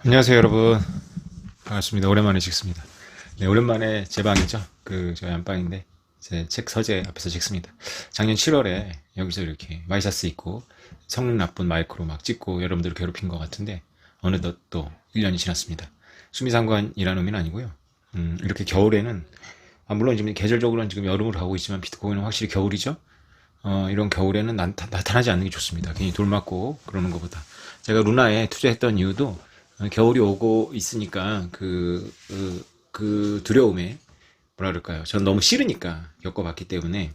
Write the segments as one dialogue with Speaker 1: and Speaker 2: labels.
Speaker 1: 안녕하세요 여러분, 반갑습니다. 오랜만에 찍습니다. 네, 오랜만에 제 방이죠. 저희 안방인데 제 책 서재 앞에서 찍습니다. 작년 7월에 여기서 이렇게 와이셔츠 입고 성능 나쁜 마이크로 막 찍고 여러분들을 괴롭힌 것 같은데 어느덧 또 1년이 지났습니다. 수미상관이라는 의미는 아니고요. 이렇게 겨울에는 물론 지금 계절적으로는 지금 여름으로 가고 있지만 비트코인은 확실히 겨울이죠. 이런 겨울에는 나타나지 않는 게 좋습니다. 괜히 돌 맞고 그러는 것보다. 제가 루나에 투자했던 이유도 겨울이 오고 있으니까 그 두려움에 뭐라 그럴까요? 전 너무 싫으니까 겪어봤기 때문에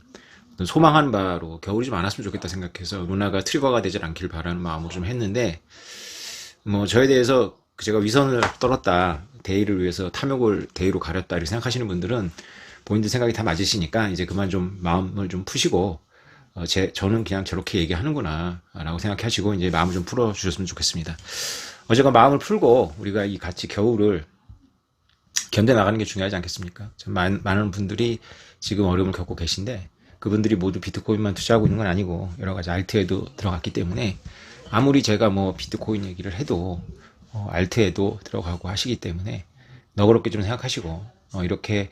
Speaker 1: 소망하는 바로 겨울이 좀 안 왔으면 좋겠다 생각해서 루나가 트리거가 되질 않길 바라는 마음으로 좀 했는데 뭐 저에 대해서 제가 위선을 떨었다, 대의를 위해서 탐욕을 대의로 가렸다 이렇게 생각하시는 분들은 본인들 생각이 다 맞으시니까 이제 그만 좀 마음을 좀 푸시고 저는 그냥 저렇게 얘기하는구나 라고 생각하시고 이제 마음을 좀 풀어주셨으면 좋겠습니다. 어제가 마음을 풀고 우리가 이 같이 겨울을 견뎌나가는 게 중요하지 않겠습니까? 많은 분들이 지금 어려움을 겪고 계신데 그분들이 모두 비트코인만 투자하고 있는 건 아니고 여러 가지 알트에도 들어갔기 때문에 아무리 제가 뭐 비트코인 얘기를 해도 알트에도 들어가고 하시기 때문에 너그럽게 좀 생각하시고 이렇게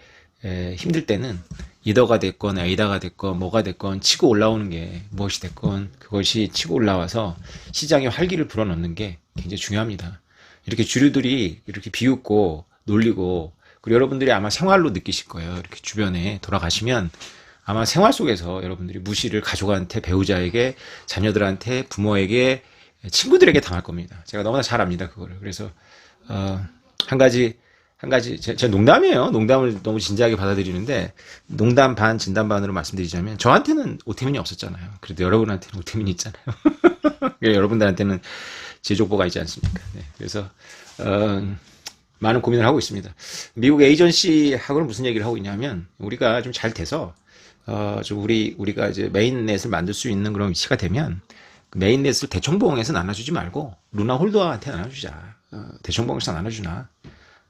Speaker 1: 힘들 때는 이더가 됐건 에이다가 됐건 뭐가 됐건 치고 올라오는 게 무엇이 됐건 그것이 치고 올라와서 시장에 활기를 불어넣는 게 굉장히 중요합니다. 이렇게 주류들이 이렇게 비웃고 놀리고 그리고 여러분들이 아마 생활로 느끼실 거예요. 이렇게 주변에 돌아가시면 아마 생활 속에서 여러분들이 무시를 가족한테, 배우자에게, 자녀들한테, 부모에게, 친구들에게 당할 겁니다. 제가 너무나 잘 압니다, 그거를. 그래서 한 가지 제 농담이에요. 농담을 너무 진지하게 받아들이는데 농담 반 진담 반으로 말씀드리자면 저한테는 오태민이 없었잖아요. 그래도 여러분한테는 오태민이 있잖아요. 여러분들한테는 제족보가 있지 않습니까? 네, 그래서 많은 고민을 하고 있습니다. 미국 에이전시하고는 무슨 얘기를 하고 있냐면 우리가 좀 잘 돼서 좀 우리가 이제 메인넷을 만들 수 있는 그런 위치가 되면 그 메인넷을 대청봉에서 나눠주지 말고 루나 홀더한테 나눠주자. 대청봉에서 나눠주나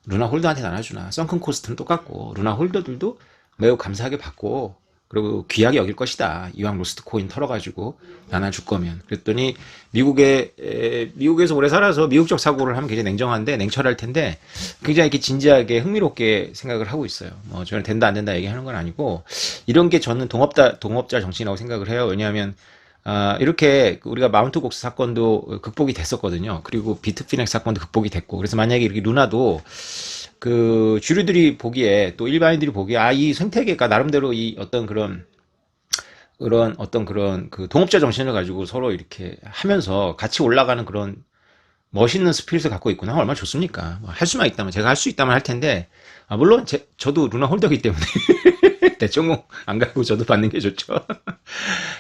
Speaker 1: 루나 홀더한테 나눠주나. 썬큰 코스트는 똑같고 루나 홀더들도 매우 감사하게 받고 그리고 귀하게 여길 것이다. 이왕 로스트 코인 털어가지고 나눠줄 거면. 그랬더니 미국에서 오래 살아서 미국적 사고를 하면 굉장히 냉철할 텐데 굉장히 이렇게 진지하게 흥미롭게 생각을 하고 있어요. 뭐 저는 된다 안 된다 얘기하는 건 아니고 이런 게 저는 동업자 정신이라고 생각을 해요. 왜냐하면 이렇게 우리가 마운트 곡스 사건도 극복이 됐었거든요. 그리고 비트피넥스 사건도 극복이 됐고 그래서 만약에 이렇게 루나도 그 주류들이 보기에 또 일반인들이 보기에 이 생태계가 나름대로 이 어떤 그런 그 동업자 정신을 가지고 서로 이렇게 하면서 같이 올라가는 그런 멋있는 스피릿을 갖고 있구나. 얼마나 좋습니까? 할 수만 있다면 제가 할 수 있다면 할 텐데 물론 저도 루나 홀더기 때문에 대충 안 가고 저도 받는 게 좋죠.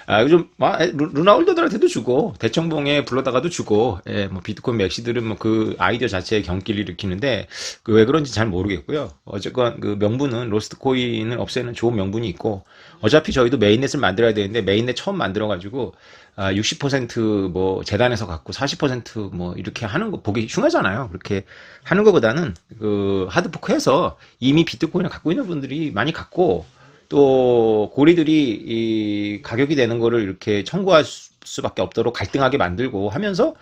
Speaker 1: 루나 홀더들한테도 주고, 대청봉에 불러다가도 주고, 뭐, 비트코인 맥시들은 뭐 그 아이디어 자체에 경기를 일으키는데, 왜 그런지 잘 모르겠고요. 어쨌건 그 명분은, 로스트 코인을 없애는 좋은 명분이 있고, 어차피 저희도 메인넷을 만들어야 되는데, 메인넷 처음 만들어가지고, 60% 재단에서 갖고 40% 이렇게 하는 거 보기 흉하잖아요. 그렇게 하는 것보다는 하드포크해서 이미 비트코인을 갖고 있는 분들이 많이 갖고 또 고리들이 이 가격이 되는 거를 이렇게 청구할 수밖에 없도록 갈등하게 만들고 하면서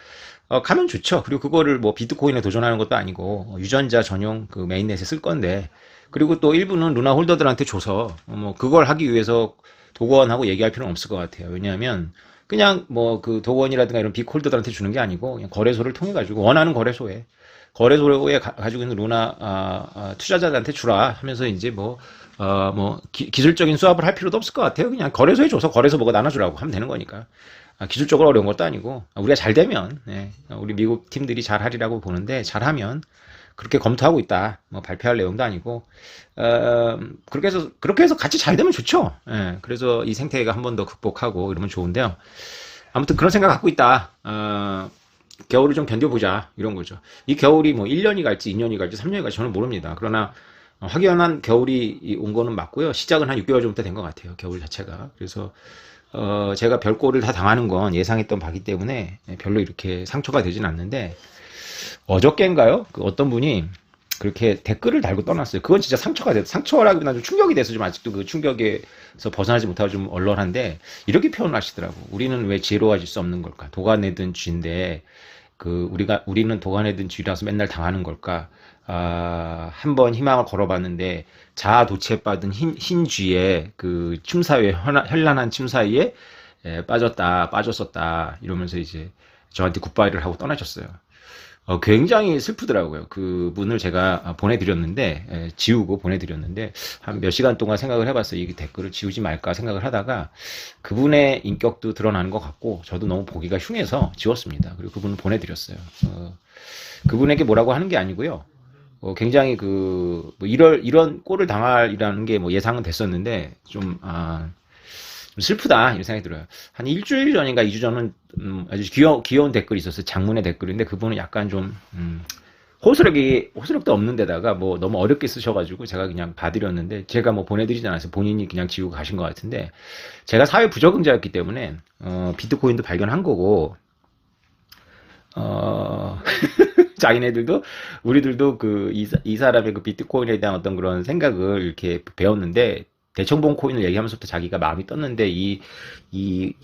Speaker 1: 가면 좋죠. 그리고 그거를 비트코인에 도전하는 것도 아니고 유전자 전용 그 메인넷에 쓸 건데 그리고 또 일부는 루나 홀더들한테 줘서 그걸 하기 위해서 도건하고 얘기할 필요는 없을 것 같아요. 왜냐하면 그냥 그 도건이라든가 이런 빅홀더들한테 주는 게 아니고 그냥 거래소를 통해 가지고 원하는 거래소에 가지고 있는 루나 투자자들한테 주라 하면서 이제 기술적인 수합을 할 필요도 없을 것 같아요. 그냥 거래소에 줘서 거래소 뭐가 나눠주라고 하면 되는 거니까. 기술적으로 어려운 것도 아니고 우리가 잘 되면 우리 미국 팀들이 잘 하리라고 보는데 잘하면 그렇게 검토하고 있다. 발표할 내용도 아니고 그렇게 해서 같이 잘 되면 좋죠. 그래서 이 생태계가 한 번 더 극복하고 이러면 좋은데요. 아무튼 그런 생각 갖고 있다. 겨울을 좀 견뎌보자 이런 거죠. 이 겨울이 1년이 갈지 2년이 갈지 3년이 갈지 저는 모릅니다. 그러나 확연한 겨울이 온 거는 맞고요. 시작은 한 6개월 전부터 된 것 같아요. 겨울 자체가. 그래서 제가 별꼴을 다 당하는 건 예상했던 바기 때문에 별로 이렇게 상처가 되진 않는데 어저께인가요? 어떤 분이 그렇게 댓글을 달고 떠났어요. 그건 진짜 상처라기보다는 좀 충격이 돼서 좀 아직도 그 충격에서 벗어나지 못하고 좀 얼얼한데 이렇게 표현을 하시더라고. 우리는 왜 지혜로워질 수 없는 걸까? 도가 내든 쥐인데 우리는 도가내든 쥐라서 맨날 당하는 걸까? 한번 희망을 걸어봤는데 자아도취에 빠진 흰 쥐의 그 춤사위에 현란한 춤사위에 빠졌었다 이러면서 이제 저한테 굿바이를 하고 떠나셨어요. 굉장히 슬프더라고요. 그분을 제가 보내드렸는데, 지우고 보내드렸는데, 한 몇 시간 동안 생각을 해봤어요. 이 댓글을 지우지 말까 생각을 하다가, 그분의 인격도 드러나는 것 같고, 저도 너무 보기가 흉해서 지웠습니다. 그리고 그분을 보내드렸어요. 그분에게 뭐라고 하는 게 아니고요. 굉장히 뭐 이런 꼴을 당할이라는 게 뭐 예상은 됐었는데, 좀 슬프다 이런 생각이 들어요. 한 일주일 전인가 2주 전은 아주 귀여운 댓글이 있었어요. 장문의 댓글인데 그분은 약간 좀 호소력도 없는 데다가 뭐 너무 어렵게 쓰셔가지고 제가 그냥 봐드렸는데 제가 뭐 보내드리지 않았어요. 본인이 그냥 지우고 가신 것 같은데 제가 사회 부적응자였기 때문에 비트코인도 발견한 거고 자기네들도 우리들도 이 사람의 그 비트코인에 대한 어떤 그런 생각을 이렇게 배웠는데 대청봉 코인을 얘기하면서부터 자기가 마음이 떴는데 이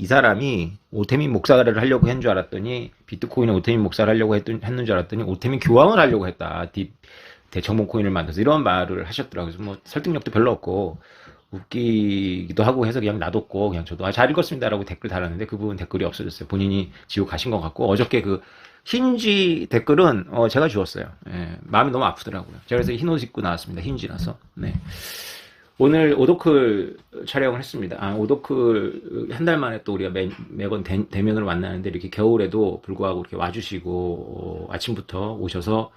Speaker 1: 사람이 오태민 목사를 하려고 한 줄 알았더니 비트코인에 오태민 목사를 하려고 했는 줄 알았더니 오태민 교황을 하려고 했다. 대청봉 코인을 만들어서 이런 말을 하셨더라고요. 그래서 뭐 설득력도 별로 없고 웃기기도 하고 해서 그냥 놔뒀고 그냥 저도 잘 읽었습니다라고 댓글 달았는데 그 부분 댓글이 없어졌어요. 본인이 지우고 가신 것 같고 어저께 그 흰쥐 댓글은 제가 지웠어요. 예, 마음이 너무 아프더라고요. 제가 그래서 흰 옷 입고 나왔습니다. 흰쥐라서. 네. 오늘 오도클 촬영을 했습니다. 오도클 한 달 만에 또 우리가 매번 대면으로 만나는데 이렇게 겨울에도 불구하고 이렇게 와주시고 아침부터 오셔서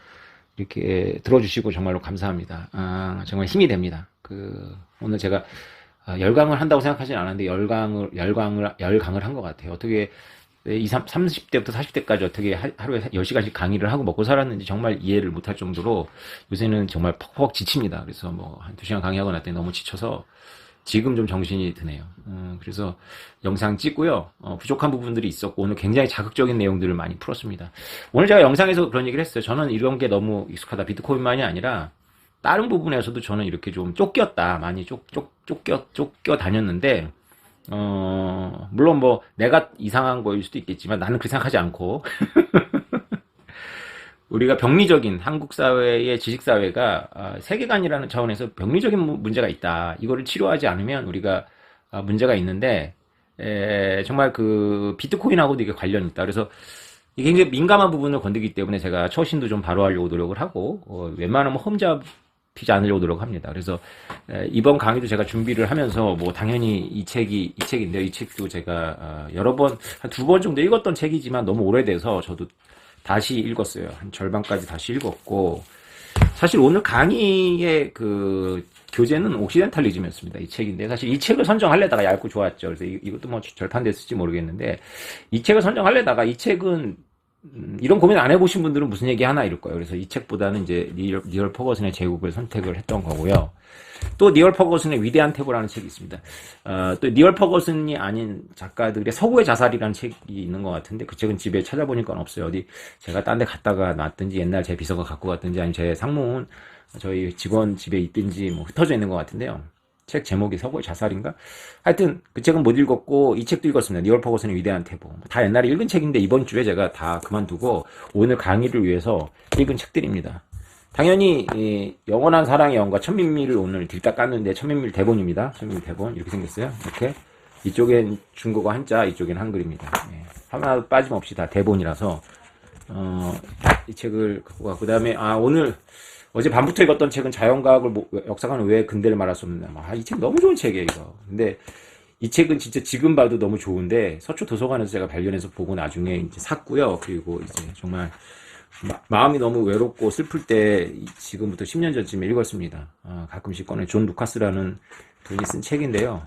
Speaker 1: 이렇게 들어주시고 정말로 감사합니다. 정말 힘이 됩니다. 오늘 제가 열강을 한다고 생각하진 않았는데 열강을 한 것 같아요. 어떻게 30대부터 40대까지 어떻게 하루에 10시간씩 강의를 하고 먹고 살았는지 정말 이해를 못할 정도로 요새는 정말 퍽퍽 지칩니다. 그래서 뭐 한 2시간 강의하고 났더니 너무 지쳐서 지금 좀 정신이 드네요. 그래서 영상 찍고요. 부족한 부분들이 있었고 오늘 굉장히 자극적인 내용들을 많이 풀었습니다. 오늘 제가 영상에서 그런 얘기를 했어요. 저는 이런 게 너무 익숙하다. 비트코인만이 아니라 다른 부분에서도 저는 이렇게 좀 쫓겼다. 많이 쫓겨 다녔는데 물론 뭐 내가 이상한 거일 수도 있겠지만 나는 그렇게 생각하지 않고 우리가 병리적인 한국 사회의 지식 사회가 세계관이라는 차원에서 병리적인 문제가 있다. 이거를 치료하지 않으면 우리가 문제가 있는데 정말 그 비트코인하고도 이게 관련이 있다. 그래서 이게 굉장히 민감한 부분을 건드기 때문에 제가 처신도 좀 바로 하려고 노력을 하고 웬만하면 험잡히지 않으려고 노력합니다. 그래서 이번 강의도 제가 준비를 하면서 뭐 당연히 이 책인데요. 이 책도 제가 여러 번, 한 2번 정도 읽었던 책이지만 너무 오래돼서 저도 다시 읽었어요. 한 절반까지 다시 읽었고 사실 오늘 강의의 그 교재는 옥시덴탈리즘이었습니다. 이 책인데 사실 이 책을 선정하려다가 얇고 좋았죠. 그래서 이것도 뭐 절판됐을지 모르겠는데 이 책을 선정하려다가 이 책은 이런 고민 안 해보신 분들은 무슨 얘기 하나 이럴 거예요. 그래서 이 책보다는 이제 니얼 퍼거슨의 제국을 선택을 했던 거고요. 또 니얼 퍼거슨의 위대한 태보라는 책이 있습니다. 또 니얼 퍼거슨이 아닌 작가들의 서구의 자살이라는 책이 있는 것 같은데 그 책은 집에 찾아보니까 없어요. 어디 제가 딴 데 갔다가 놨든지 옛날 제 비서가 갖고 갔든지 아니면 제 상무는 저희 직원 집에 있든지 뭐 흩어져 있는 것 같은데요. 책 제목이 서구의 자살인가? 하여튼 그 책은 못 읽었고 이 책도 읽었습니다. 니얼 퍼거슨의 위대한 태보. 다 옛날에 읽은 책인데 이번 주에 제가 다 그만두고 오늘 강의를 위해서 읽은 책들입니다. 당연히 영원한 사랑의 영과 천민밀을 오늘 딜딱 깠는데 천민밀 대본입니다. 천민밀 대본 이렇게 생겼어요. 이렇게 이쪽엔 중국어 한자, 이쪽엔 한글입니다. 하나도 빠짐없이 다 대본이라서 이 책을 갖고 가고 그다음에 오늘 어제 밤부터 읽었던 책은 자연과학을 역사관은 왜 근대를 말할 수 없느냐. 이 책 너무 좋은 책이에요, 이거. 근데 이 책은 진짜 지금 봐도 너무 좋은데 서초 도서관에서 제가 발견해서 보고 나중에 이제 샀고요. 그리고 이제 정말 마음이 너무 외롭고 슬플 때 지금부터 10년 전쯤에 읽었습니다. 가끔씩 꺼내 존 루카스라는 분이 쓴 책인데요.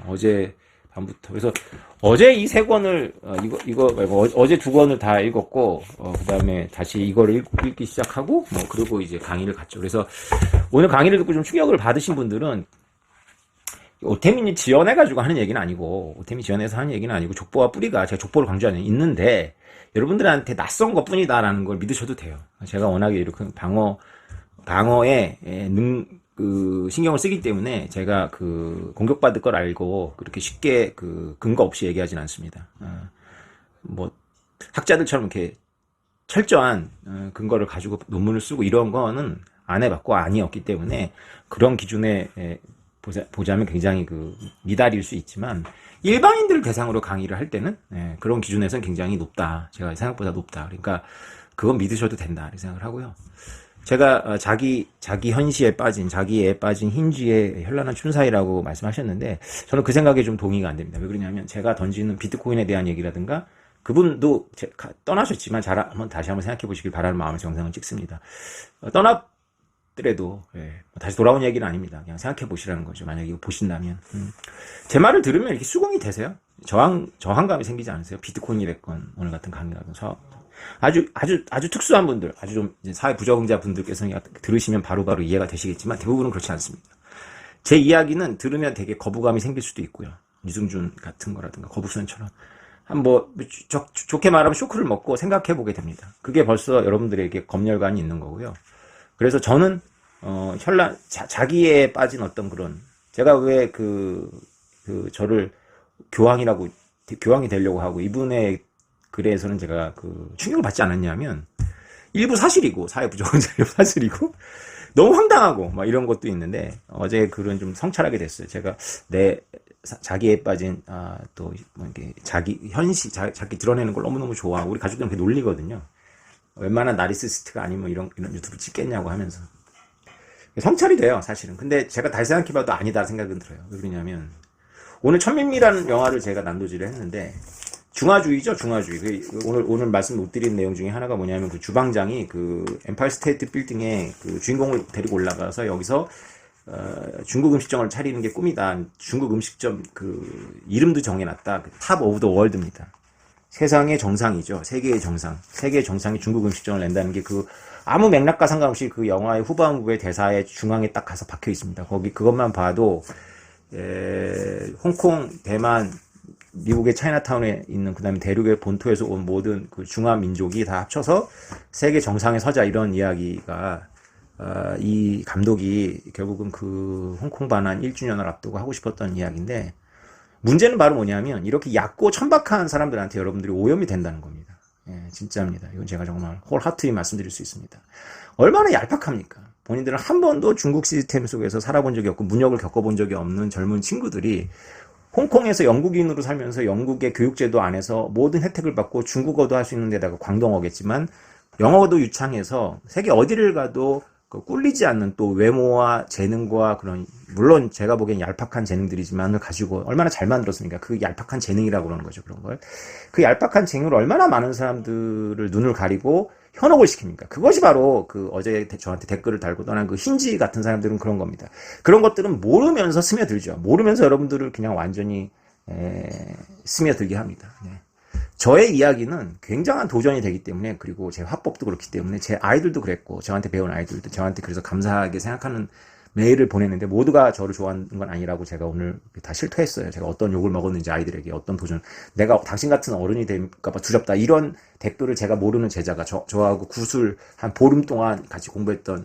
Speaker 1: 어제 밤부터 그래서 어제 이 3권을 이거 말고 어제 2권을 다 읽었고 그 다음에 다시 이거를 읽기 시작하고 뭐 그리고 이제 강의를 갔죠. 그래서 오늘 강의를 듣고 좀 충격을 받으신 분들은 오태민이 지어내가지고 하는 얘기는 아니고 오태민이 지어내서 하는 얘기는 아니고 족보와 뿌리가 제가 족보를 강조하는 있는데 여러분들한테 낯선 것 뿐이다라는 걸 믿으셔도 돼요. 제가 워낙에 이렇게 방어에 신경을 쓰기 때문에 제가 공격받을 걸 알고 그렇게 쉽게 근거 없이 얘기하진 않습니다. 뭐 학자들처럼 이렇게 철저한 근거를 가지고 논문을 쓰고 이런 거는 안 해봤고 아니었기 때문에 그런 기준에 보자면 굉장히 그 미달일 수 있지만 일반인들 대상으로 강의를 할 때는 그런 기준에서는 굉장히 높다. 제가 생각보다 높다. 그러니까 그건 믿으셔도 된다. 이렇게 생각을 하고요. 제가 자기 현시에 빠진, 자기에 빠진 흰쥐의 현란한 춘사이라고 말씀하셨는데 저는 그 생각에 좀 동의가 안 됩니다. 왜 그러냐면 제가 던지는 비트코인에 대한 얘기라든가 그분도 떠나셨지만 한번 다시 한번 생각해 보시길 바라는 마음에서 영상을 찍습니다. 떠났더라도 다시 돌아온 얘기는 아닙니다. 그냥 생각해 보시라는 거죠. 만약에 이거 보신다면 제 말을 들으면 이렇게 수긍이 되세요? 저항감이 생기지 않으세요? 비트코인이 됐건 오늘 같은 강의라든 아주 특수한 분들, 아주 좀 사회 부적응자 분들께서는 들으시면 바로바로 이해가 되시겠지만 대부분은 그렇지 않습니다. 제 이야기는 들으면 되게 거부감이 생길 수도 있고요. 유승준 같은 거라든가 거북선처럼 좋게 말하면 쇼크를 먹고 생각해 보게 됩니다. 그게 벌써 여러분들에게 검열관이 있는 거고요. 그래서 저는 자기에 빠진 어떤 그런 제가 왜 저를 교황이 되려고 하고 이분의 글에서는 제가 충격을 받지 않았냐면 일부 사실이고 사회 부적응자 일부 사실이고 너무 황당하고 막 이런 것도 있는데 어제 글은 좀 성찰하게 됐어요. 제가 자기에 빠진 이렇게 자기 드러내는 걸 너무너무 좋아하고 우리 가족들은 그게 놀리거든요. 웬만한 나리시스트가 아니면 이런 유튜브 찍겠냐고 하면서 성찰이 돼요 사실은. 근데 제가 다시 생각해봐도 아니다 생각은 들어요. 왜 그러냐면 오늘 천민미라는 영화를 제가 난도질을 했는데 중화주의죠, 중화주의. 오늘 말씀 못 드린 내용 중에 하나가 뭐냐면 그 주방장이 엠파이어 스테이트 빌딩에 주인공을 데리고 올라가서 여기서 중국 음식점을 차리는 게 꿈이다. 중국 음식점 이름도 정해놨다. 탑 오브 더 월드입니다. 세상의 정상이죠. 세계의 정상이 중국 음식점을 낸다는 게 아무 맥락과 상관없이 그 영화의 후반부의 대사의 중앙에 딱 가서 박혀 있습니다. 거기 그것만 봐도 홍콩, 대만, 미국의 차이나타운에 있는 그다음에 대륙의 본토에서 온 모든 중화 민족이 다 합쳐서 세계 정상에 서자 이런 이야기가 이 감독이 결국은 홍콩 반환 1주년을 앞두고 하고 싶었던 이야기인데 문제는 바로 뭐냐면 이렇게 얕고 천박한 사람들한테 여러분들이 오염이 된다는 겁니다. 진짜입니다. 이건 제가 정말 홀하트히 말씀드릴 수 있습니다. 얼마나 얄팍합니까? 본인들은 한 번도 중국 시스템 속에서 살아본 적이 없고 문역을 겪어본 적이 없는 젊은 친구들이 홍콩에서 영국인으로 살면서 영국의 교육제도 안에서 모든 혜택을 받고 중국어도 할 수 있는 데다가 광동어겠지만 영어도 유창해서 세계 어디를 가도 꿀리지 않는 또 외모와 재능과 그런 물론 제가 보기엔 얄팍한 재능들이지만을 가지고 얼마나 잘 만들었습니까? 그 얄팍한 재능이라고 그러는 거죠. 그런 걸. 그 얄팍한 재능을 얼마나 많은 사람들을 눈을 가리고 현혹을 시킵니까? 그것이 바로 어제 저한테 댓글을 달고 떠난 흰지 같은 사람들은 그런 겁니다. 그런 것들은 모르면서 스며들죠. 모르면서 여러분들을 그냥 완전히 스며들게 합니다. 네. 저의 이야기는 굉장한 도전이 되기 때문에 그리고 제 화법도 그렇기 때문에 제 아이들도 그랬고 저한테 배운 아이들도 저한테 그래서 감사하게 생각하는 메일을 보냈는데 모두가 저를 좋아하는 건 아니라고 제가 오늘 다 실토했어요. 제가 어떤 욕을 먹었는지 아이들에게 어떤 도전 내가 당신 같은 어른이 될까봐 두렵다 이런 댓글을 제가 모르는 제자가 저하고 구술 한 보름 동안 같이 공부했던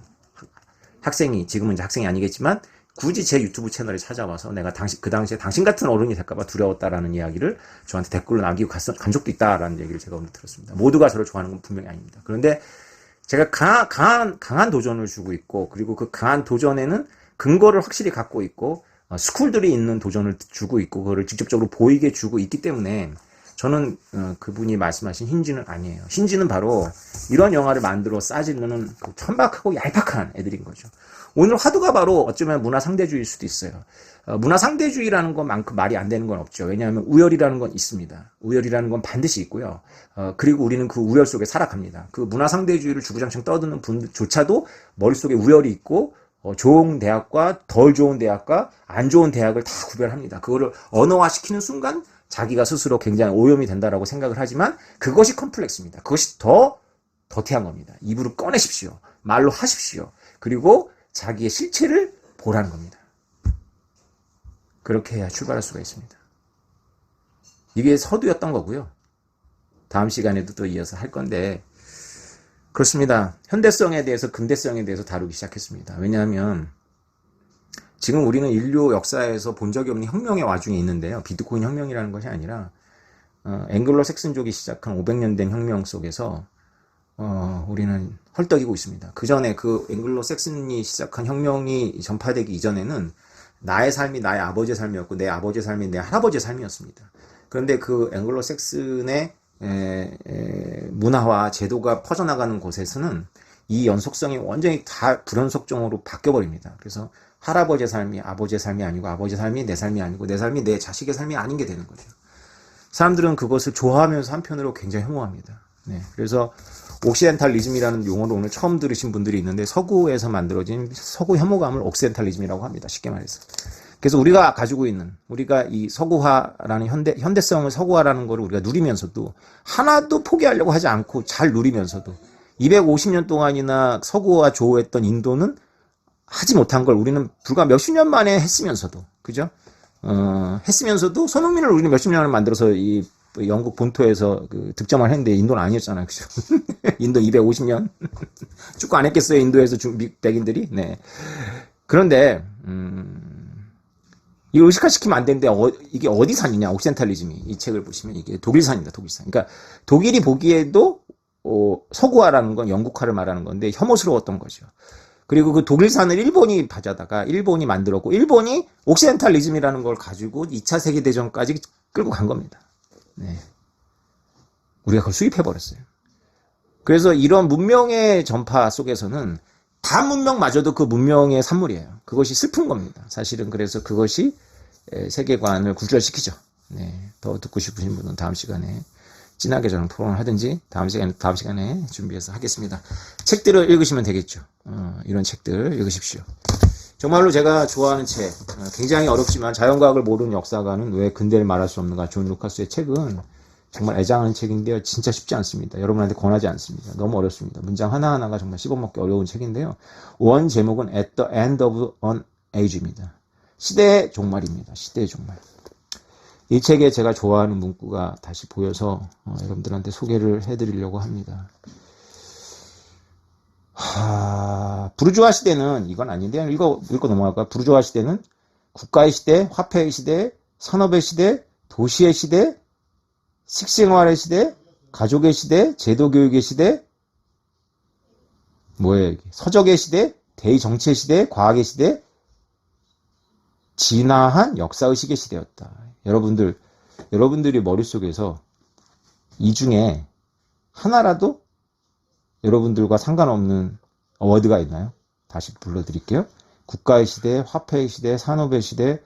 Speaker 1: 학생이 지금은 이제 학생이 아니겠지만 굳이 제 유튜브 채널에 찾아와서 내가 그 당시에 당신 같은 어른이 될까봐 두려웠다라는 이야기를 저한테 댓글로 남기고 간 적도 있다라는 얘기를 제가 오늘 들었습니다. 모두가 저를 좋아하는 건 분명히 아닙니다. 그런데 제가 강한 도전을 주고 있고 그리고 그 강한 도전에는 근거를 확실히 갖고 있고 스쿨들이 있는 도전을 주고 있고 그거를 직접적으로 보이게 주고 있기 때문에 저는 그분이 말씀하신 흰지는 아니에요. 흰지는 바로 이런 영화를 만들어 싸지르는 천박하고 얄팍한 애들인 거죠. 오늘 화두가 바로 어쩌면 문화상대주의일 수도 있어요. 문화상대주의라는 것만큼 말이 안 되는 건 없죠. 왜냐하면 우열이라는 건 있습니다. 우열이라는 건 반드시 있고요. 그리고 우리는 그 우열 속에 살아갑니다. 그 문화상대주의를 주구장창 떠드는 분조차도 머릿속에 우열이 있고 좋은 대학과 덜 좋은 대학과 안 좋은 대학을 다 구별합니다. 그거를 언어화시키는 순간 자기가 스스로 굉장히 오염이 된다라고 생각을 하지만 그것이 컴플렉스입니다. 그것이 더 더티한 겁니다. 입으로 꺼내십시오. 말로 하십시오. 그리고 자기의 실체를 보라는 겁니다. 그렇게 해야 출발할 수가 있습니다. 이게 서두였던 거고요. 다음 시간에도 또 이어서 할 건데 그렇습니다. 현대성에 대해서 근대성에 대해서 다루기 시작했습니다. 왜냐하면 지금 우리는 인류 역사에서 본 적이 없는 혁명의 와중에 있는데요. 비트코인 혁명이라는 것이 아니라 앵글로 색슨족이 시작한 500년 된 혁명 속에서 우리는 헐떡이고 있습니다. 그 전에 그 앵글로색슨이 시작한 혁명이 전파되기 이전에는 나의 삶이 나의 아버지의 삶이었고 내 아버지의 삶이 내 할아버지의 삶이었습니다. 그런데 그 앵글로색슨의 문화와 제도가 퍼져나가는 곳에서는 이 연속성이 완전히 다 불연속적으로 바뀌어버립니다. 그래서 할아버지의 삶이 아버지의 삶이 아니고 아버지의 삶이 내 삶이 아니고 내 삶이 내 자식의 삶이 아닌 게 되는 거죠. 사람들은 그것을 좋아하면서 한편으로 굉장히 혐오합니다. 네, 그래서 옥시덴탈리즘이라는 용어를 오늘 처음 들으신 분들이 있는데 서구에서 만들어진 서구 혐오감을 옥시덴탈리즘이라고 합니다. 쉽게 말해서. 그래서 우리가 가지고 있는 우리가 이 서구화라는 현대성을 서구화라는 거를 우리가 누리면서도 하나도 포기하려고 하지 않고 잘 누리면서도 250년 동안이나 서구화 조우했던 인도는 하지 못한 걸 우리는 불과 몇십 년 만에 했으면서도 그죠? 했으면서도 손흥민을 우리는 몇십 년을 만들어서 이 영국 본토에서 그 득점을 했는데 인도는 아니었잖아요. 그죠? 인도 250년 축구 안 했겠어요? 인도에서 백인들이? 네. 그런데 이 의식화시키면 안 되는데 이게 어디 산이냐? 옥시덴탈리즘이 이 책을 보시면 이게 독일산입니다. 독일산. 그러니까 독일이 보기에도 서구화라는 건 영국화를 말하는 건데 혐오스러웠던 거죠. 그리고 그 독일산을 일본이 가져다가 일본이 만들었고 일본이 옥시덴탈리즘이라는 걸 가지고 2차 세계대전까지 끌고 간 겁니다. 네. 우리가 그걸 수입해버렸어요. 그래서 이런 문명의 전파 속에서는 다 문명마저도 그 문명의 산물이에요. 그것이 슬픈 겁니다. 사실은 그래서 그것이 세계관을 굴절시키죠. 네. 더 듣고 싶으신 분은 다음 시간에 진하게 저랑 토론을 하든지 다음 시간에 준비해서 하겠습니다. 책들을 읽으시면 되겠죠. 이런 책들 읽으십시오. 정말로 제가 좋아하는 책, 굉장히 어렵지만 자연과학을 모르는 역사가는 왜 근대를 말할 수 없는가. 존 루카스의 책은 정말 애장하는 책인데요. 진짜 쉽지 않습니다. 여러분한테 권하지 않습니다. 너무 어렵습니다. 문장 하나하나가 정말 씹어먹기 어려운 책인데요. 원 제목은 At the End of an Age입니다. 시대의 종말입니다. 시대의 종말. 이 책에 제가 좋아하는 문구가 다시 보여서 여러분들한테 소개를 해드리려고 합니다. 부르주아 시대는 이건 아닌데 읽고 넘어갈까요? 부르주아 시대는 국가의 시대, 화폐의 시대, 산업의 시대, 도시의 시대, 식생활의 시대, 가족의 시대, 제도교육의 시대, 뭐예요? 서적의 시대, 대의정치의 시대, 과학의 시대, 진화한 역사의식의 시대였다. 여러분들이 머릿속에서 이 중에 하나라도 여러분들과 상관없는 워드가 있나요? 다시 불러드릴게요. 국가의 시대, 화폐의 시대, 산업의 시대,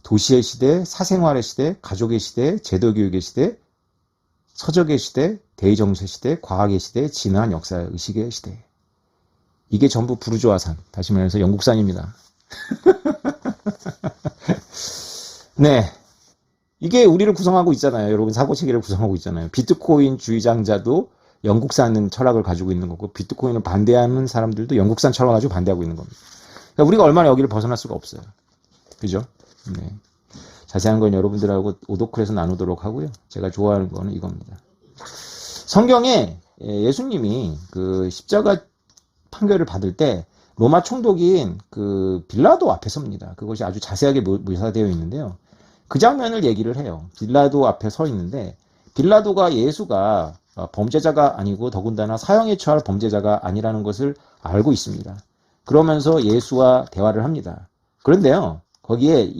Speaker 1: 도시의 시대, 사생활의 시대, 가족의 시대, 제도교육의 시대, 서적의 시대, 대의정세 시대, 과학의 시대, 진화한 역사의식의 시대. 이게 전부 부르주아산, 다시 말해서 영국산입니다. 네. 이게 우리를 구성하고 있잖아요. 여러분 사고체계를 구성하고 있잖아요. 비트코인 주의장자도 영국산 철학을 가지고 있는 거고 비트코인을 반대하는 사람들도 영국산 철학을 가지고 반대하고 있는 겁니다. 그러니까 우리가 얼마나 여기를 벗어날 수가 없어요. 그죠? 네. 자세한 건 여러분들하고 오도클에서 나누도록 하고요. 제가 좋아하는 거는 이겁니다. 성경에 예수님이 그 십자가 판결을 받을 때 로마 총독인 그 빌라도 앞에 섭니다. 그것이 아주 자세하게 묘사되어 있는데요. 그 장면을 얘기를 해요. 빌라도 앞에 서 있는데 빌라도가 예수가 범죄자가 아니고 더군다나 사형에 처할 범죄자가 아니라는 것을 알고 있습니다. 그러면서 예수와 대화를 합니다. 그런데요. 거기에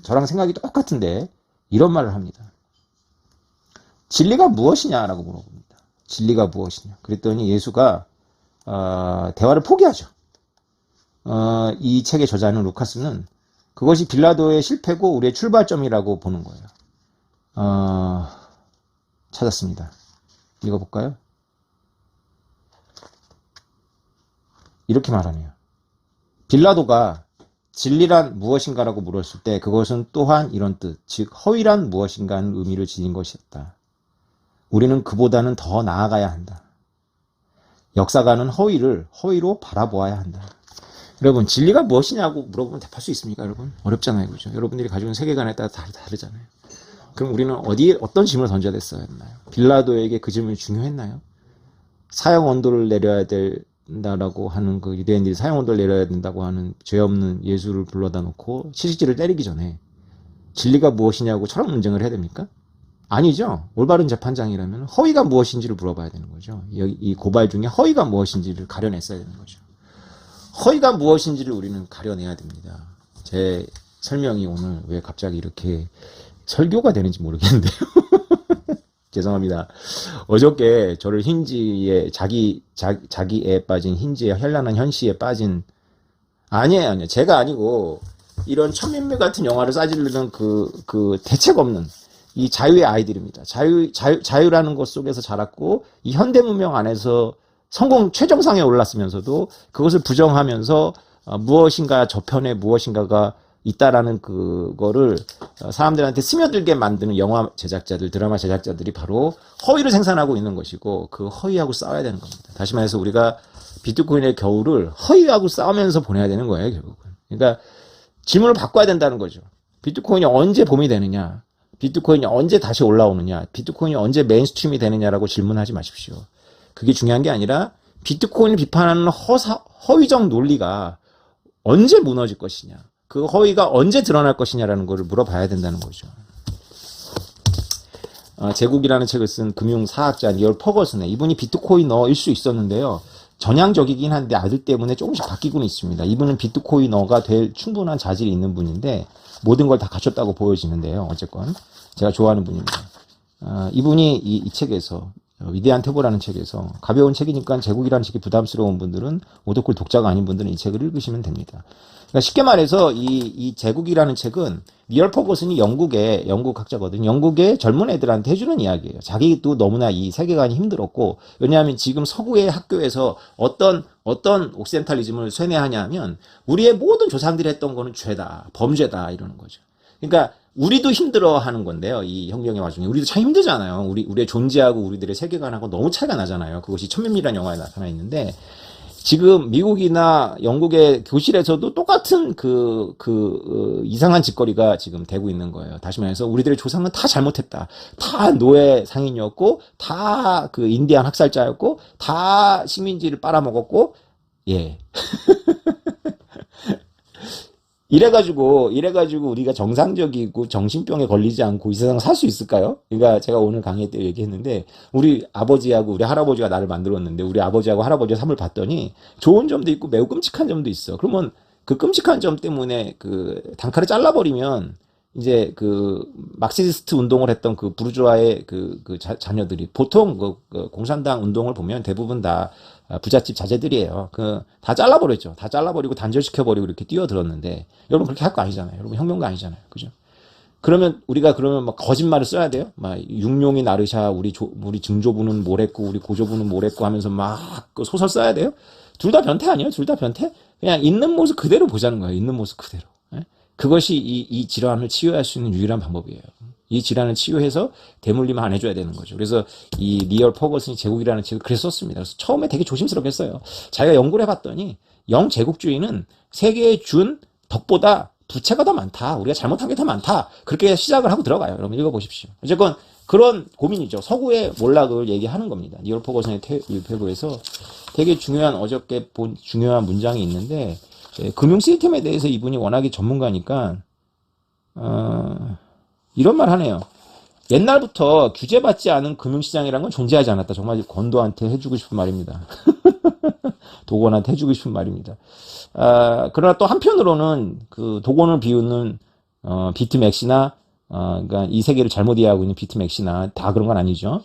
Speaker 1: 저랑 생각이 똑같은데 이런 말을 합니다. 진리가 무엇이냐라고 물어봅니다. 진리가 무엇이냐. 그랬더니 예수가 대화를 포기하죠. 이 책의 저자는 루카스는 그것이 빌라도의 실패고 우리의 출발점이라고 보는 거예요. 찾았습니다. 읽어볼까요? 이렇게 말하네요. 빌라도가 진리란 무엇인가라고 물었을 때 그것은 또한 이런 뜻, 즉 허위란 무엇인가 하는 의미를 지닌 것이었다. 우리는 그보다는 더 나아가야 한다. 역사가는 허위로 바라보아야 한다. 여러분 진리가 무엇이냐고 물어보면 답할 수 있습니까? 여러분 어렵잖아요. 그죠? 여러분들이 가지고 있는 세계관에 따라 다르잖아요. 그럼 우리는 어떤 질문을 던져야 됐어야 했나요? 빌라도에게 그 질문이 중요했나요? 사형 언도를 내려야 된다라고 하는 그 유대인들이 사형 언도를 내려야 된다고 하는 죄 없는 예수를 불러다 놓고 채찍질을 때리기 전에 진리가 무엇이냐고 철학 논쟁을 해야 됩니까? 아니죠. 올바른 재판장이라면 허위가 무엇인지를 물어봐야 되는 거죠. 이 고발 중에 허위가 무엇인지를 가려냈어야 되는 거죠. 허위가 무엇인지를 우리는 가려내야 됩니다. 제 설명이 오늘 왜 갑자기 이렇게 설교가 되는지 모르겠는데요. 죄송합니다. 어저께 저를 흰지에 자기에 빠진 흰지에 현란한 현시에 빠진 아니에요. 제가 아니고 이런 천민매 같은 영화를 싸지르는 그 대책 없는 이 자유의 아이들입니다. 자유라는 것 속에서 자랐고 이 현대 문명 안에서 성공 최정상에 올랐으면서도 그것을 부정하면서 무엇인가 저편에 무엇인가가 있다라는 그거를 사람들한테 스며들게 만드는 영화 제작자들, 드라마 제작자들이 바로 허위를 생산하고 있는 것이고 그 허위하고 싸워야 되는 겁니다. 다시 말해서 우리가 비트코인의 겨울을 허위하고 싸우면서 보내야 되는 거예요, 결국은. 그러니까 질문을 바꿔야 된다는 거죠. 비트코인이 언제 봄이 되느냐? 비트코인이 언제 다시 올라오느냐? 비트코인이 언제 메인스트림이 되느냐라고 질문하지 마십시오. 그게 중요한 게 아니라 비트코인을 비판하는 허위적 논리가 언제 무너질 것이냐? 그 허위가 언제 드러날 것이냐라는 것을 물어봐야 된다는 거죠. 제국이라는 책을 쓴 금융사학자 니얼 퍼거슨의 이분이 비트코이너일 수 있었는데요. 전향적이긴 한데 아들 때문에 조금씩 바뀌고는 있습니다. 이분은 비트코이너가 될 충분한 자질이 있는 분인데 모든 걸 다 갖췄다고 보여지는데요. 어쨌건 제가 좋아하는 분입니다. 이분이 이 책에서 위대한 태보라는 책에서 가벼운 책이니까 제국이라는 책이 부담스러운 분들은 오덕골 독자가 아닌 분들은 이 책을 읽으시면 됩니다. 그러니까 쉽게 말해서 이 제국이라는 책은 니얼 퍼거슨이 영국 학자거든요. 영국의 젊은 애들한테 해주는 이야기예요. 자기도 너무나 이 세계관이 힘들었고 왜냐하면 지금 서구의 학교에서 어떤 옥시덴탈리즘을 쇠뇌하냐면 우리의 모든 조상들이 했던 거는 죄다, 범죄다 이러는 거죠. 그러니까 우리도 힘들어하는 건데요. 이 형경의 와중에 우리도 참 힘들잖아요. 우리의 존재하고 우리들의 세계관하고 너무 차이가 나잖아요. 그것이 천면밀한 영화에 나타나 있는데 지금 미국이나 영국의 교실에서도 똑같은 이상한 짓거리가 지금 되고 있는 거예요. 다시 말해서 우리들의 조상은 다 잘못했다. 다 노예 상인이었고, 다 인디안 학살자였고, 다 식민지를 빨아먹었고, 예. 이래가지고 우리가 정상적이고 정신병에 걸리지 않고 이 세상 살 수 있을까요? 그러니까 제가 오늘 강의 때 얘기했는데 우리 아버지하고 우리 할아버지가 나를 만들었는데 우리 아버지하고 할아버지의 삶을 봤더니 좋은 점도 있고 매우 끔찍한 점도 있어. 그러면 그 끔찍한 점 때문에 단칼에 잘라버리면 이제 막시스트 운동을 했던 부르주아의 자녀들이 보통 공산당 운동을 보면 대부분 다 부잣집 자제들이에요. 다 잘라버렸죠. 다 잘라버리고 단절시켜버리고 이렇게 뛰어들었는데 여러분 그렇게 할 거 아니잖아요. 여러분 혁명가 아니잖아요. 그죠? 그러면 우리가 막 거짓말을 써야 돼요? 막 육룡이 나르샤 우리 증조부는 뭘 했고 우리 고조부는 뭘 했고 하면서 막 소설 써야 돼요? 둘 다 변태 아니에요? 둘 다 변태? 그냥 있는 모습 그대로 보자는 거예요. 있는 모습 그대로. 그것이 이 질환을 치유할 수 있는 유일한 방법이에요. 이 질환을 치유해서 대물림을 안 해줘야 되는 거죠. 그래서 이 니얼 퍼거슨이 제국이라는 책을 그래서 썼습니다. 그래서 처음에 되게 조심스럽게 써요. 자기가 연구를 해봤더니 영제국주의는 세계에 준 덕보다 부채가 더 많다. 우리가 잘못한 게 더 많다. 그렇게 시작을 하고 들어가요. 여러분 읽어보십시오. 어쨌건 그런 고민이죠. 서구의 몰락을 얘기하는 겁니다. 니얼 퍼거슨의 태고에서 되게 중요한 어저께 본 중요한 문장이 있는데 금융 시스템에 대해서 이분이 워낙에 전문가니까 이런 말 하네요. 옛날부터 규제받지 않은 금융시장이라는 건 존재하지 않았다. 정말 건도한테 해주고 싶은 말입니다. 도건한테 해주고 싶은 말입니다. 그러나 또 한편으로는 도건을 비우는 비트맥시나 그러니까 이 세계를 잘못 이해하고 있는 비트맥시나 다 그런 건 아니죠.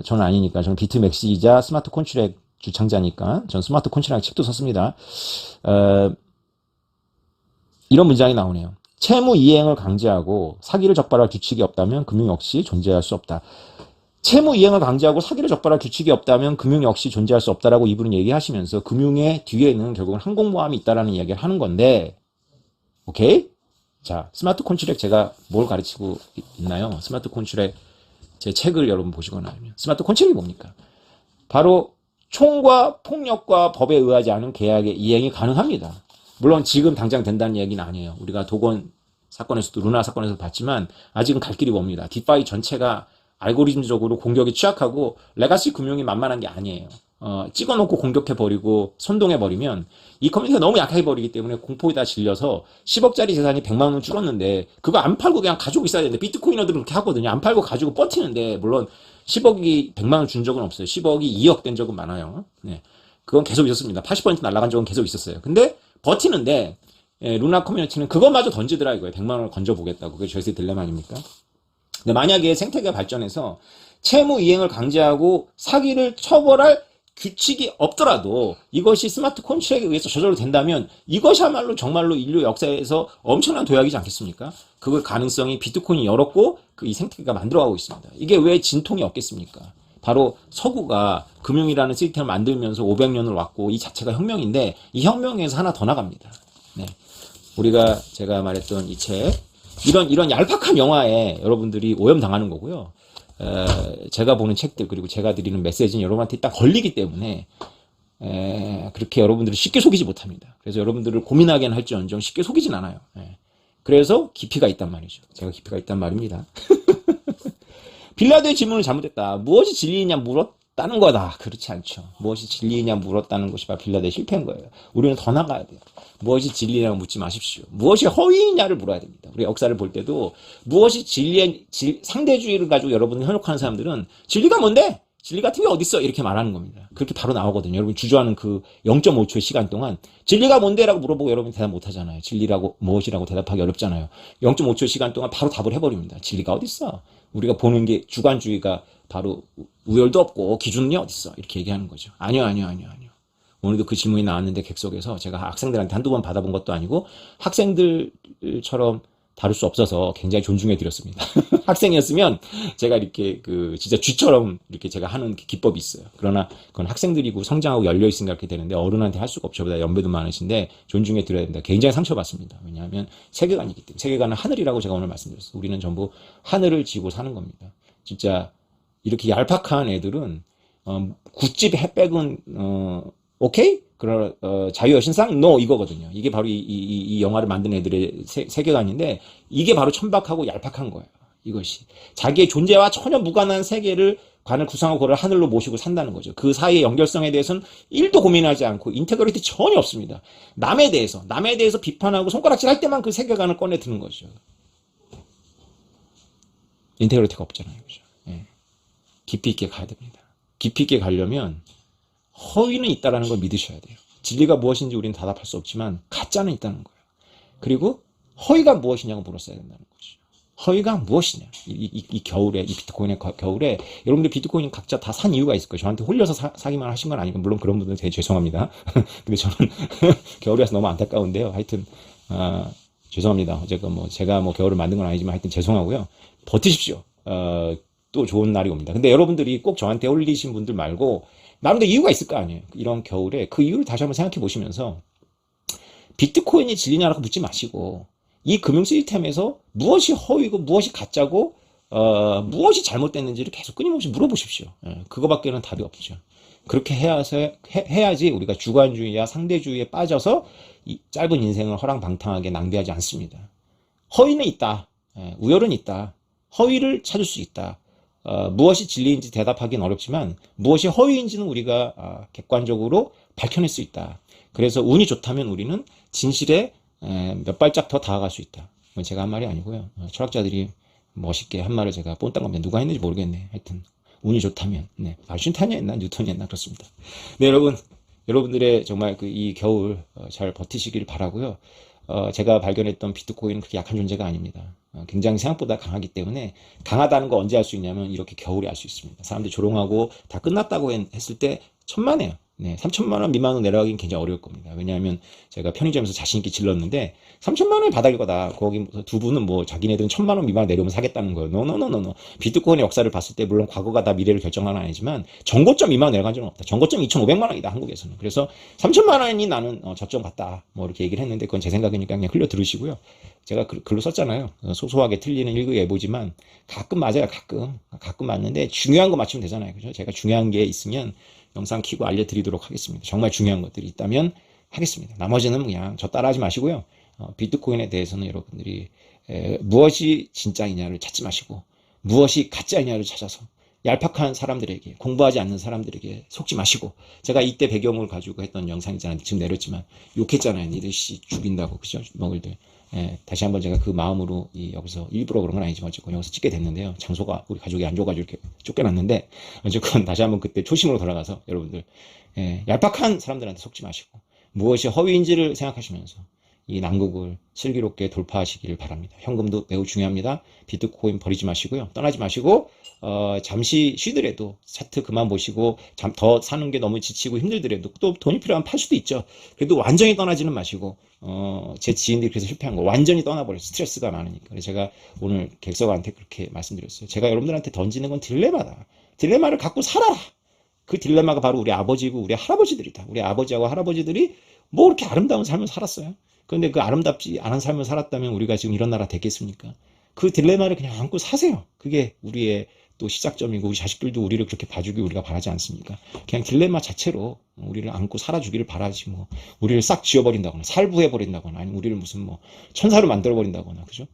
Speaker 1: 저는 아니니까 저는 비트맥시이자 스마트 콘트랙 주창자니까 전 스마트 콘트랙 책도 썼습니다. 이런 문장이 나오네요. 채무 이행을 강제하고 사기를 적발할 규칙이 없다면 금융 역시 존재할 수 없다. 채무 이행을 강제하고 사기를 적발할 규칙이 없다면 금융 역시 존재할 수 없다라고 이분은 얘기하시면서 금융의 뒤에는 결국은 항공모함이 있다라는 이야기를 하는 건데, 오케이? 자, 스마트 콘트랙 제가 뭘 가르치고 있나요? 스마트 콘트랙 제 책을 여러분 보시거나 하면 스마트 콘트랙이 뭡니까? 바로 총과 폭력과 법에 의하지 않은 계약의 이행이 가능합니다. 물론 지금 당장 된다는 얘기는 아니에요. 우리가 도건 사건에서도 루나 사건에서도 봤지만 아직은 갈 길이 멉니다. 디파이 전체가 알고리즘적으로 공격에 취약하고 레가시 금융이 만만한 게 아니에요. 찍어놓고 공격해버리고 선동해버리면 이 커뮤니티가 너무 약해버리기 때문에 공포에 다 질려서 10억짜리 재산이 100만 원 줄었는데 그거 안 팔고 그냥 가지고 있어야 되는데 비트코이너들은 그렇게 하거든요. 안 팔고 가지고 버티는데 물론 10억이 100만 원 준 적은 없어요. 10억이 2억 된 적은 많아요. 네. 그건 계속 있었습니다. 80% 날아간 적은 계속 있었어요. 근데 버티는데 루나 커뮤니티는 그것마저 던지더라 이거예요. 100만 원을 건져보겠다고. 그게 저희의 딜레마 아닙니까? 근데 만약에 생태계가 발전해서 채무 이행을 강제하고 사기를 처벌할 규칙이 없더라도 이것이 스마트 컨트랙에 의해서 저절로 된다면 이것이야말로 정말로 인류 역사에서 엄청난 도약이지 않겠습니까? 그 가능성이 비트코인이 열었고 이 생태계가 만들어가고 있습니다. 이게 왜 진통이 없겠습니까? 바로 서구가 금융이라는 시스템을 만들면서 500년을 왔고 이 자체가 혁명인데 이 혁명에서 하나 더 나갑니다. 네. 우리가 제가 말했던 이 책 이런 얄팍한 영화에 여러분들이 오염당하는 거고요. 제가 보는 책들 그리고 제가 드리는 메시지는 여러분한테 딱 걸리기 때문에 그렇게 여러분들을 쉽게 속이지 못합니다. 그래서 여러분들을 고민하게는 할지언정 쉽게 속이진 않아요. 그래서 깊이가 있단 말이죠. 제가 깊이가 있단 말입니다. 빌라드의 질문을 잘못했다. 무엇이 진리이냐 물었다는 거다. 그렇지 않죠. 무엇이 진리이냐 물었다는 것이 바로 빌라드의 실패인 거예요. 우리는 더 나가야 돼요. 무엇이 진리냐고 묻지 마십시오. 무엇이 허위냐를 물어야 됩니다. 우리 역사를 볼 때도 무엇이 상대주의를 가지고 여러분을 현혹하는 사람들은 진리가 뭔데? 진리 같은 게 어딨어? 이렇게 말하는 겁니다. 그렇게 바로 나오거든요. 여러분 주저하는 그 0.5초의 시간 동안 진리가 뭔데? 라고 물어보고 여러분이 대답 못 하잖아요. 진리라고 무엇이라고 대답하기 어렵잖아요. 0.5초의 시간 동안 바로 답을 해버립니다. 진리가 어딨어? 우리가 보는 게 주관주의가 바로 우열도 없고 기준이 어딨어? 이렇게 얘기하는 거죠. 아니요. 오늘도 그 질문이 나왔는데 객석에서 제가 학생들한테 한두 번 받아본 것도 아니고 학생들처럼 다룰 수 없어서 굉장히 존중해 드렸습니다. 학생이었으면 제가 이렇게 진짜 쥐처럼 이렇게 제가 하는 기법이 있어요. 그러나 그건 학생들이고 성장하고 열려 있으니까 그렇게 되는데 어른한테 할 수가 없죠. 보다 연배도 많으신데 존중해 드려야 됩니다. 굉장히 상처받습니다. 왜냐하면 세계관이기 때문에. 세계관은 하늘이라고 제가 오늘 말씀드렸어요. 우리는 전부 하늘을 지고 사는 겁니다. 진짜 이렇게 얄팍한 애들은 굿집 햇백은 오케이? 그런 자유의 신상? No 이거거든요. 이게 바로 이 영화를 만든 애들의 세계관인데 이게 바로 천박하고 얄팍한 거예요. 이것이 자기의 존재와 전혀 무관한 세계를 관을 구성하고 그걸 하늘로 모시고 산다는 거죠. 그 사이의 연결성에 대해서는 1도 고민하지 않고 인테그리티 전혀 없습니다. 남에 대해서 비판하고 손가락질 할 때만 그 세계관을 꺼내 드는 거죠. 인테그리티가 없잖아요. 그죠? 예. 깊이 있게 가야 됩니다. 깊이 있게 가려면 허위는 있다라는 걸 믿으셔야 돼요. 진리가 무엇인지 우리는 대답할 수 없지만 가짜는 있다는 거예요. 그리고 허위가 무엇이냐고 물었어야 된다는 거죠. 허위가 무엇이냐? 이 겨울에, 이 비트코인의 겨울에 여러분들 비트코인 각자 다 산 이유가 있을 거예요. 저한테 홀려서 사기만 하신 건 아니고 물론 그런 분들은 되게 죄송합니다. 근데 저는 겨울에 와서 너무 안타까운데요. 하여튼 죄송합니다. 어쨌건 제가 겨울을 만든 건 아니지만 하여튼 죄송하고요. 버티십시오. 또 좋은 날이 옵니다. 근데 여러분들이 꼭 저한테 홀리신 분들 말고 나름대로 이유가 있을 거 아니에요. 이런 겨울에 그 이유를 다시 한번 생각해 보시면서 비트코인이 진리냐라고 묻지 마시고 이 금융 시스템에서 무엇이 허위고 무엇이 가짜고 무엇이 잘못됐는지를 계속 끊임없이 물어보십시오. 그거밖에는 답이 없죠. 그렇게 해야지 우리가 주관주의와 상대주의에 빠져서 이 짧은 인생을 허랑방탕하게 낭비하지 않습니다. 허위는 있다. 우열은 있다. 허위를 찾을 수 있다. 무엇이 진리인지 대답하기는 어렵지만 무엇이 허위인지는 우리가 객관적으로 밝혀낼 수 있다. 그래서 운이 좋다면 우리는 진실에 몇 발짝 더 다가갈 수 있다. 제가 한 말이 아니고요. 철학자들이 멋있게 한 말을 제가 뽐딴 겁니다. 누가 했는지 모르겠네. 하여튼 운이 좋다면 아인슈타인이 했나 뉴턴이 했나 그렇습니다. 네, 여러분들의 정말 이 겨울 잘 버티시길 바라고요. 제가 발견했던 비트코인은 그렇게 약한 존재가 아닙니다. 굉장히 생각보다 강하기 때문에 강하다는 거 언제 알 수 있냐면 이렇게 겨울에 알 수 있습니다. 사람들이 조롱하고 다 끝났다고 했을 때 천만에요. 네, 3천만 원 미만으로 내려가기는 굉장히 어려울 겁니다. 왜냐하면 제가 편의점에서 자신 있게 질렀는데 3천만 원이 바닥일 거다. 거기 두 분은 자기네들은 1,000만 원 미만 내려오면 사겠다는 거예요. 노. 비트코인의 역사를 봤을 때 물론 과거가 다 미래를 결정하는 건 아니지만 정고점 미만 내려간 적은 없다. 정고점 2,500만 원이다 한국에서는. 그래서 3천만 원이 나는 저점 같다. 이렇게 얘기를 했는데 그건 제 생각이니까 그냥 흘려 들으시고요. 제가 글로 썼잖아요. 소소하게 틀리는 일거예보지만 가끔 맞아요. 가끔 맞는데 중요한 거 맞추면 되잖아요. 그죠? 제가 중요한 게 있으면 영상 키고 알려드리도록 하겠습니다. 정말 중요한 것들이 있다면 하겠습니다. 나머지는 그냥 저 따라하지 마시고요. 비트코인에 대해서는 여러분들이 무엇이 진짜이냐를 찾지 마시고 무엇이 가짜이냐를 찾아서 얄팍한 사람들에게, 공부하지 않는 사람들에게 속지 마시고, 제가 이때 배경을 가지고 했던 영상이잖아요. 지금 내렸지만 욕했잖아요. 니들 씨 죽인다고, 그죠? 먹을들. 예, 다시 한번 제가 그 마음으로 여기서 일부러 그런 건 아니지만 어쨌건 여기서 찍게 됐는데요. 장소가 우리 가족이 안 좋아가지고 이렇게 쫓겨났는데, 어쨌건 다시 한번 그때 초심으로 돌아가서 여러분들, 얄팍한 사람들한테 속지 마시고 무엇이 허위인지를 생각하시면서 이 난국을 슬기롭게 돌파하시기를 바랍니다. 현금도 매우 중요합니다. 비트코인 버리지 마시고요. 떠나지 마시고 잠시 쉬더라도 차트 그만 보시고 더 사는 게 너무 지치고 힘들더라도 또 돈이 필요하면 팔 수도 있죠. 그래도 완전히 떠나지는 마시고 제 지인들이 그래서 실패한 거 완전히 떠나버려요. 스트레스가 많으니까. 그래서 제가 오늘 객석한테 그렇게 말씀드렸어요. 제가 여러분들한테 던지는 건 딜레마다. 딜레마를 갖고 살아라. 그 딜레마가 바로 우리 아버지고 우리 할아버지들이다. 우리 아버지하고 할아버지들이 뭐 그렇게 아름다운 삶을 살았어요. 그런데 그 아름답지 않은 삶을 살았다면 우리가 지금 이런 나라 됐겠습니까? 그 딜레마를 그냥 안고 사세요. 그게 우리의 또 시작점이고 우리 자식들도 우리를 그렇게 봐주기 우리가 바라지 않습니까? 그냥 딜레마 자체로 우리를 안고 살아주기를 바라지 뭐 우리를 싹 지워버린다거나 살부해버린다거나 아니면 우리를 무슨 뭐 천사로 만들어버린다거나 그죠?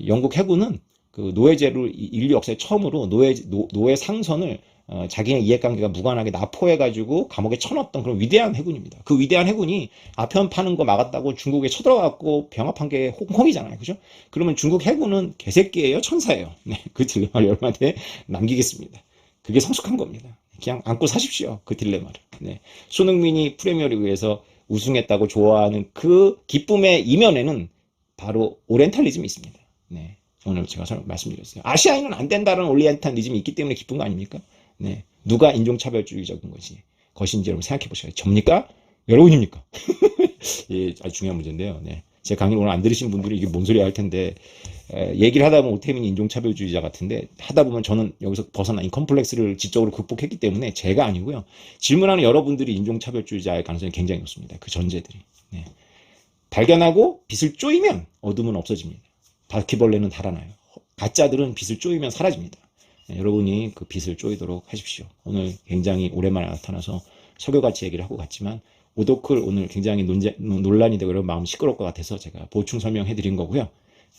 Speaker 1: 영국 해군은 그 노예제를 인류 역사에 처음으로 노예 상선을 자기네 이해관계가 무관하게 납포해가지고 감옥에 쳐넣었던 그런 위대한 해군입니다. 그 위대한 해군이 아편 파는 거 막았다고 중국에 쳐들어갔고 병합한 게 홍콩이잖아요. 그죠? 그러면 중국 해군은 개새끼예요? 천사예요? 네, 그 딜레마를 여러분한테 남기겠습니다. 그게 성숙한 겁니다. 그냥 안고 사십시오. 그 딜레마를. 네. 손흥민이 프리미어리그에서 우승했다고 좋아하는 그 기쁨의 이면에는 바로 오리엔탈리즘이 있습니다. 네. 오늘 제가 말씀드렸어요. 아시아인은 안 된다는 오리엔탈리즘이 있기 때문에 기쁜 거 아닙니까? 네. 누가 인종차별주의적인 것인지 여러분 생각해 보셔요. 접니까? 여러분입니까? 예, 아주 중요한 문제인데요. 네. 제 강의를 오늘 안 들으신 분들이 이게 뭔 소리 할 텐데, 얘기를 하다 보면 오태민이 인종차별주의자 같은데, 하다 보면 저는 여기서 벗어나 인컴플렉스를 지적으로 극복했기 때문에 제가 아니고요. 질문하는 여러분들이 인종차별주의자의 가능성이 굉장히 높습니다. 그 전제들이. 네. 발견하고 빛을 쪼이면 어둠은 없어집니다. 바퀴벌레는 달아나요. 가짜들은 빛을 쪼이면 사라집니다. 네, 여러분이 그 빛을 쪼이도록 하십시오. 오늘 굉장히 오랜만에 나타나서 석유같이 얘기를 하고 갔지만 오도클 오늘 굉장히 논란이 되고 여러분 마음 시끄러울 것 같아서 제가 보충 설명해 드린 거고요.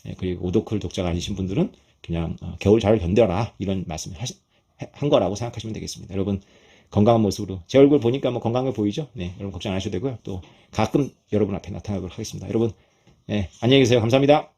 Speaker 1: 네, 그리고 오도클 독자가 아니신 분들은 그냥 겨울 잘 견뎌라 이런 말씀을 한 거라고 생각하시면 되겠습니다. 여러분 건강한 모습으로 제 얼굴 보니까 뭐 건강해 보이죠? 네, 여러분 걱정 안 하셔도 되고요. 또 가끔 여러분 앞에 나타나도록 하겠습니다. 여러분 네, 안녕히 계세요. 감사합니다.